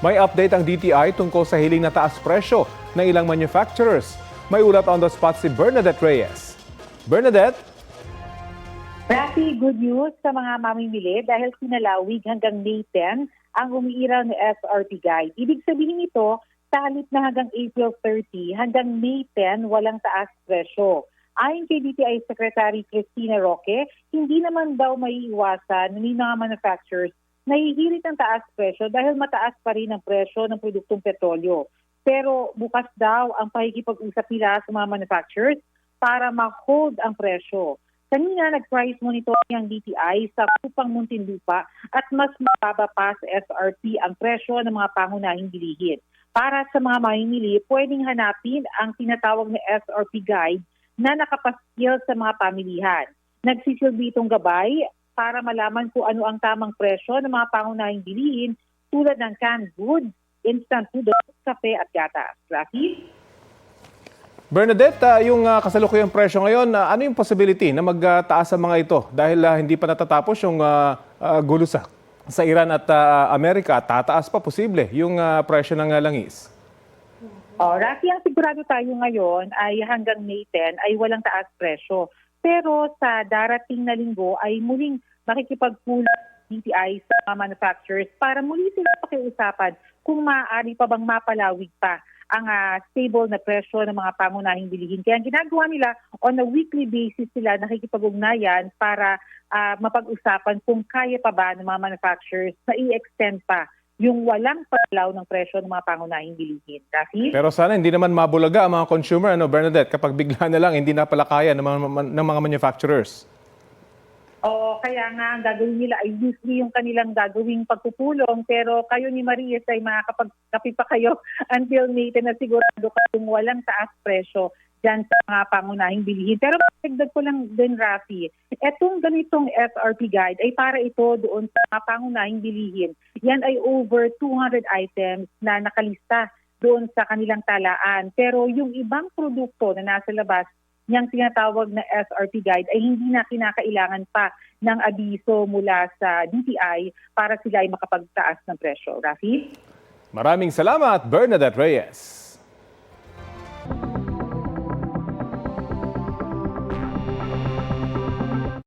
May update ang DTI tungkol sa hiling na taas presyo ng ilang manufacturers. May ulat on the spot si Bernadette Reyes. Bernadette? Rafi, good news sa mga mamimili dahil sinalawig hanggang May 10 ang umiiraw na SRP guide. Ibig sabihin nito, sa halip na hanggang April 30 hanggang May 10 walang taas presyo. Ayon kay DTI Secretary Cristina Roque, hindi naman daw maiiwasan ng mga manufacturers na hihirit ang taas presyo dahil mataas pa rin ang presyo ng produktong petrolyo. Pero bukas daw ang pakikipag-usap nila sa mga manufacturers para ma-hold ang presyo. Kanina nag-price monitoring ang DTI sa Kupang Muntinlupa at mas mababa pa sa SRP ang presyo ng mga pangunahing bilihin. Para sa mga mamimili, pwedeng hanapin ang tinatawag na SRP guide na nakapaskil sa mga pamilihan. Nagsisilbi itong gabay para malaman kung ano ang tamang presyo ng mga pangunahing bilihin tulad ng canned goods, instant noodles, kape at gatas. Rafi? Bernadette, yung kasalukuyang presyo ngayon, ano yung possibility na magtaas ang mga ito dahil hindi pa natatapos yung gulo sa Iran at Amerika? Tataas pa posible yung presyo ng langis. Rafi, ang sigurado tayo ngayon ay hanggang May 10 ay walang taas presyo. Pero sa darating na linggo ay muling makikipagpulang DTI sa mga manufacturers para muli sila pakiusapan kung maaari pa bang mapalawig pa ang stable na presyo ng mga pangunahing bilihin. Kaya ang ginagawa nila, on a weekly basis sila nakikipag-ugnayan para mapag-usapan kung kaya pa ba ng mga manufacturers na i-extend pa yung walang palaw ng presyo ng mga pangunahing bilihin. Rafi? Pero sana hindi naman mabulaga ang mga consumer, Bernadette, kapag bigla na lang hindi na pala kaya ng mga manufacturers. Kaya nga ang gagawin nila ay usually yung kanilang gagawing pagpupulong, pero kayo ni Marias ay makakapagkapi pa kayo until May 10 na sigurado kung walang taas presyo dyan sa mga pangunahing bilihin. Pero magdagdag ko lang din, Rafi, etong ganitong SRP guide ay para ito doon sa mga pangunahing bilihin. Yan ay over 200 items na nakalista doon sa kanilang talaan. Pero yung ibang produkto na nasa labas, niyang tinatawag na SRP guide ay hindi na kinakailangan pa ng abiso mula sa DTI para sila ay makapagtaas ng presyo. Rafi? Maraming salamat, Bernadette Reyes.